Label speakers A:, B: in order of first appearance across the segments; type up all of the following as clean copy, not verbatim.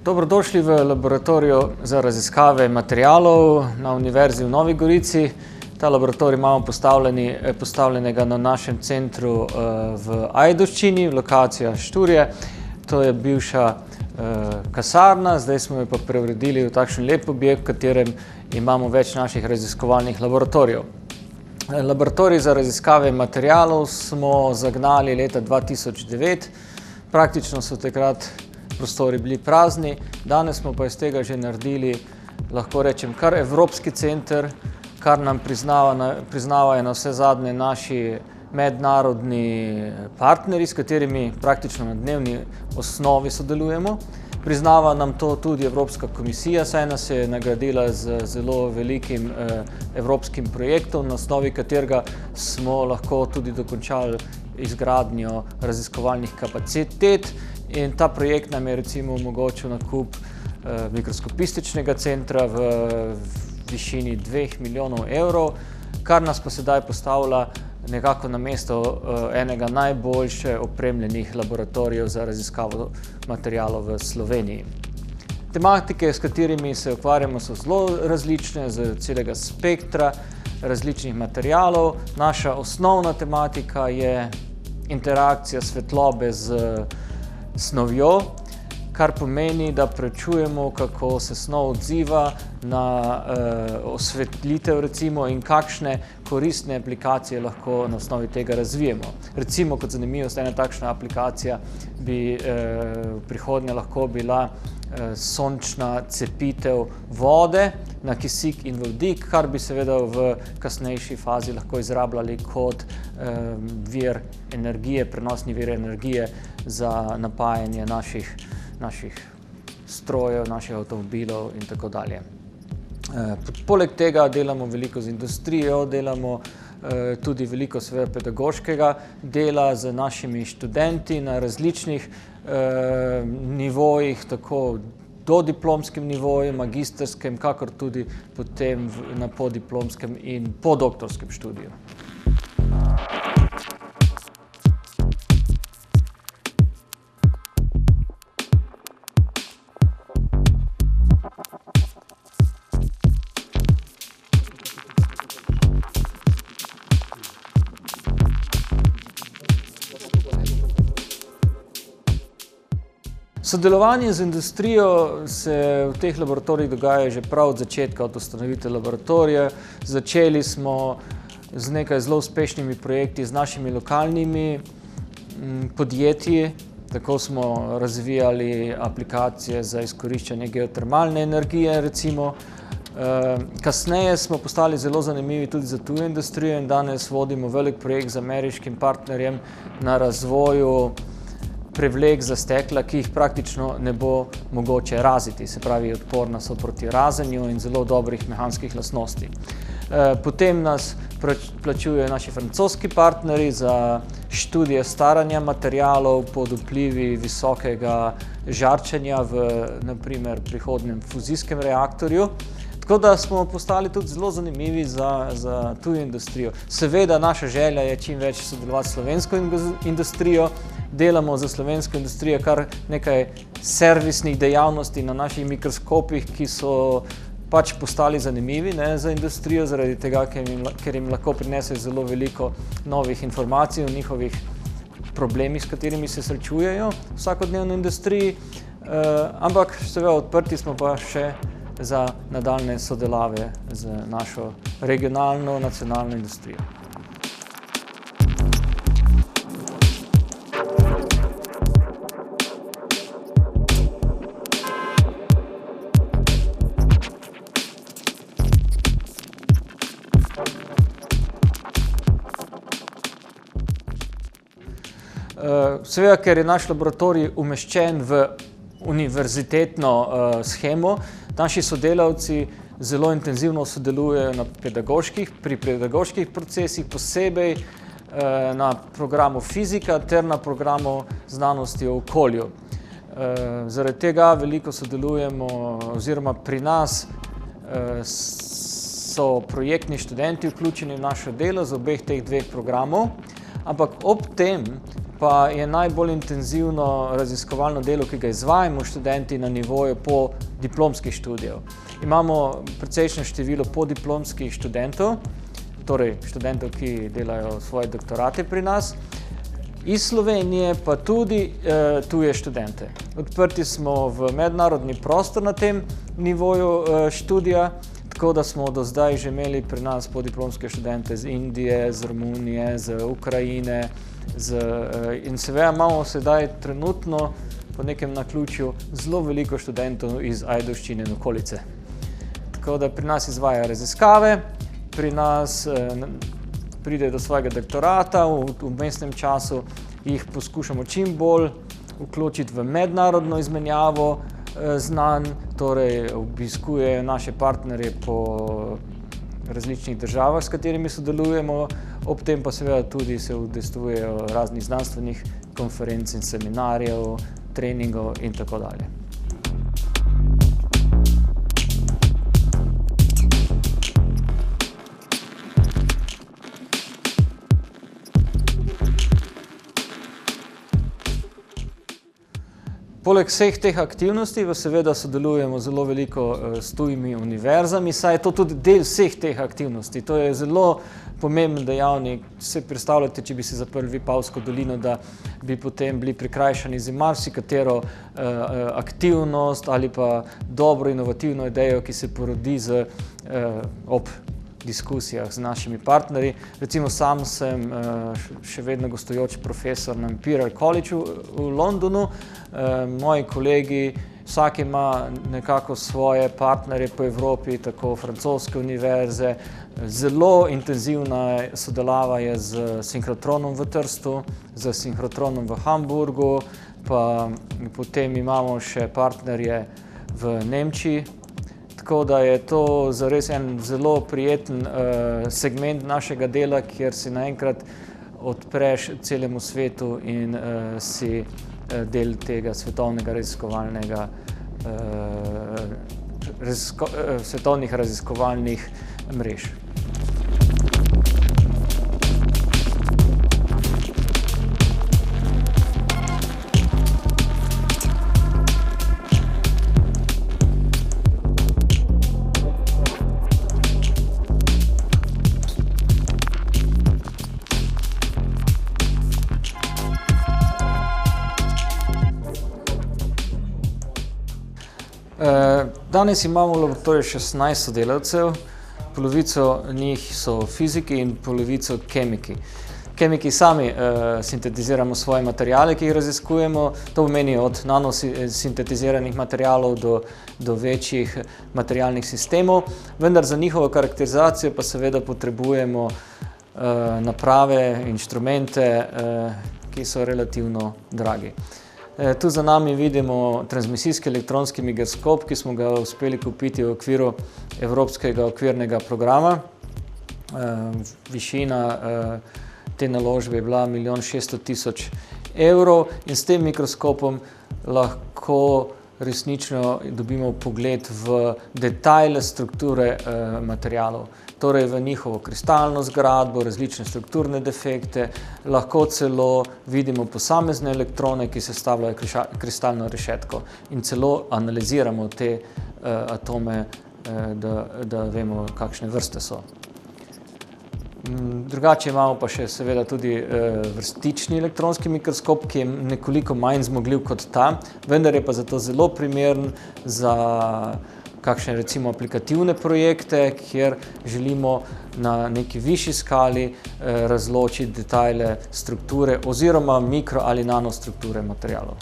A: Dobrodošli v laboratoriju za raziskave materialov na Univerzi v Novi Gorici. Ta laboratorij imamo postavljenega na našem centru v Ajdovščini, lokacija Šturje. To je bivša kasarna, zdaj smo jo pa preuredili v takšen lep objekt, v katerem imamo več naših raziskovalnih laboratorijev. Laboratorij za raziskave materialov smo zagnali leta 2009. Praktično so takrat prostori bili prazni, danes smo pa iz tega že naredili, lahko rečem, kar evropski center, kar nam priznavajo na vse zadnje naši mednarodni partnerji, s katerimi praktično na dnevni osnovi sodelujemo. Priznava nam to tudi Evropska komisija, saj nas je nagradila z zelo velikim evropskim projektom, na osnovi katerega smo lahko tudi dokončali izgradnjo raziskovalnih kapacitet. In ta projekt nam je recimo omogočil nakup mikroskopističnega centra v višini 2 milijonov evrov, kar nas pa sedaj postavlja nekako na mesto enega najboljše opremljenih laboratorijev za raziskavo materialov v Sloveniji. Tematike, s katerimi se ukvarjamo, so zelo različne, z celega spektra različnih materialov. Naša osnovna tematika je interakcija svetlobe z snovjo, kar pomeni, da preučujemo, kako se snov odziva na osvetlitev recimo in kakšne koristne aplikacije lahko na osnovi tega razvijemo. Recimo, kot zanimivost, ena takšna aplikacija bi v prihodnje lahko bila sončna cepitev vode na kisik in vodik, kar bi seveda v kasnejši fazi lahko izrabljali kot vir energije, prenosni vir energije za napajanje naših strojev, naših avtomobilov in tako dalje. Poleg tega delamo veliko z industrijo, delamo tudi veliko seveda pedagoškega dela z našimi študenti na različnih nivojih, tako dodiplomskem nivoju, magistrskem, kakor tudi potem na podiplomskem in podoktorskem študiju. Sodelovanje z industrijo se v teh laboratorijih dogaja že prav od začetka, od ustanovitve laboratorija. Začeli smo z nekaj zelo uspešnimi projekti z našimi lokalnimi podjetji. Tako smo razvijali aplikacije za izkoriščanje geotermalne energije, recimo. Kasneje smo postali zelo zanimivi tudi za tujo industrijo in danes vodimo velik projekt z ameriškim partnerjem na razvoju prevlek za stekla, ki jih praktično ne bo mogoče raziti, se pravi odporna so proti razenju in zelo dobrih mehanskih lastnosti. Potem nas plačujejo naši francoski partnerji za študije staranja materialov pod vplivi visokega žarčenja v, na primer, prihodnjem fuzijskem reaktorju. Tako da smo postali tudi zelo zanimivi za tujo industrijo. Seveda naša želja je čim več sodelovati s slovensko industrijo. Delamo za slovensko industrijo kar nekaj servisnih dejavnosti na naših mikroskopih, ki so pač postali zanimivi za industrijo, zaradi tega, ker jim lahko prinesejo zelo veliko novih informacij o njihovih problemih, s katerimi se srečujejo vsakodnevno v industriji. Ampak seveda odprti smo pa še za nadaljne sodelave z našo regionalno, nacionalno industrijo. Seveda, ker je naš laboratorij umeščen v univerzitetno shemo, naši sodelavci zelo intenzivno sodelujejo pri pedagoških procesih, posebej na programu fizika ter na programu znanosti o okolju. Zaradi tega veliko sodelujemo, oziroma pri nas so projektni študenti vključeni v naše delo z obeh teh dveh programov. ampak ob tem pa je najbolj intenzivno raziskovalno delo, ki ga izvajamo študenti na nivoju po diplomskih študijev. Imamo precejšnje število podiplomskih študentov, torej študentov, ki delajo svoje doktorate pri nas, iz Slovenije pa tudi tuje študente. Odprti smo v mednarodni prostor na tem nivoju študija, tako da smo do zdaj že imeli pri nas podiplomske študente iz Indije, z Romunije, z Ukrajine, in seveda imamo sedaj trenutno po nekem naključju zelo veliko študentov iz Ajdovščine in okolice. Tako da pri nas izvajajo raziskave, pri nas pride do svojega doktorata, v vmesnem času jih poskušamo čim bolj vključiti v mednarodno izmenjavo znanj, torej obiskujejo naše partnerje po različnih državah, s katerimi sodelujemo, ob tem pa seveda tudi se udeležujejo raznih znanstvenih konferenc in seminarjev, treningov in tako dalje. Poleg vseh teh aktivnosti pa seveda sodelujemo zelo veliko s tujimi univerzami, saj je to tudi del vseh teh aktivnosti. To je zelo pomemben dejavnik. Se predstavljate, če bi se zaprli Vipavsko dolino, da bi potem bili prikrajšani za marsikatero aktivnost ali pa dobro inovativno idejo, ki se porodi ob diskusijah z našimi partnerji. Recimo sam sem še vedno gostujoč profesor na Imperial College v Londonu. Moji kolegi, vsak ima nekako svoje partnerje po Evropi, tako francoske univerze. Zelo intenzivna sodelava je z sinhrotronom v Trstu, z sinhrotronom v Hamburgu, pa potem imamo še partnerje v Nemčiji. Tako da je to zares en zelo prijeten segment našega dela, kjer si naenkrat odpreš celemu svetu in si del tega svetovnih raziskovalnih mrež. Danes imamo v laboratoriju 16 sodelavcev, polovico njih so fiziki in polovico kemiki. Kemiki sami sintetiziramo svoje materiale, ki jih raziskujemo, to pomeni od nanosintetiziranih materialov do večjih materialnih sistemov, vendar za njihovo karakterizacijo pa seveda potrebujemo naprave, inštrumente, ki so relativno dragi. Tu za nami vidimo transmisijski elektronski mikroskop, ki smo ga uspeli kupiti v okviru Evropskega okvirnega programa. Višina te naložbe je bila 1 600 000 evrov in s tem mikroskopom lahko resnično dobimo vpogled v detajle strukture materialov, torej v njihovo kristalno zgradbo, različne strukturne defekte, lahko celo vidimo posamezne elektrone, ki sestavljajo kristalno rešetko in celo analiziramo te atome, da vemo, kakšne vrste so. Drugače imamo pa še seveda tudi vrstični elektronski mikroskop, ki je nekoliko manj zmogljiv kot ta, vendar je pa zato zelo primeren za kakšne recimo aplikativne projekte, kjer želimo na neki višji skali razločiti detajle strukture oziroma mikro- ali nanostrukture materialov.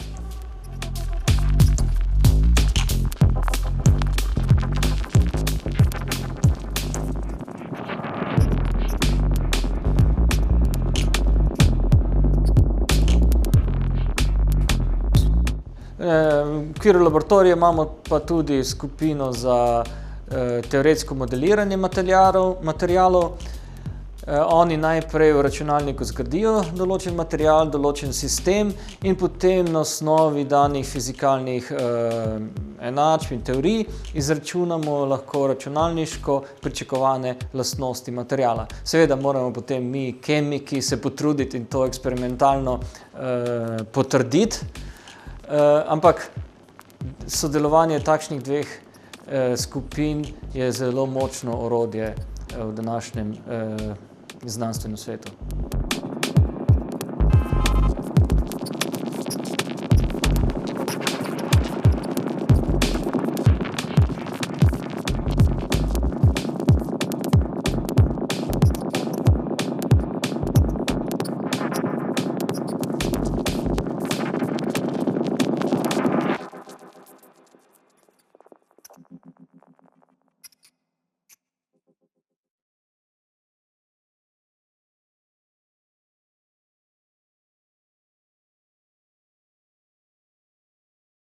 A: V okviru laboratorija imamo pa tudi skupino za teoretsko modeliranje materialov. Oni najprej v računalniku zgradijo določen material, določen sistem in potem na osnovi danih fizikalnih enačb in teorij izračunamo lahko računalniško pričakovane lastnosti materiala. Seveda moramo potem mi, kemiki, se potruditi in to eksperimentalno potrditi, ampak sodelovanje takšnih dveh skupin je zelo močno orodje v današnjem znanstvenem svetu.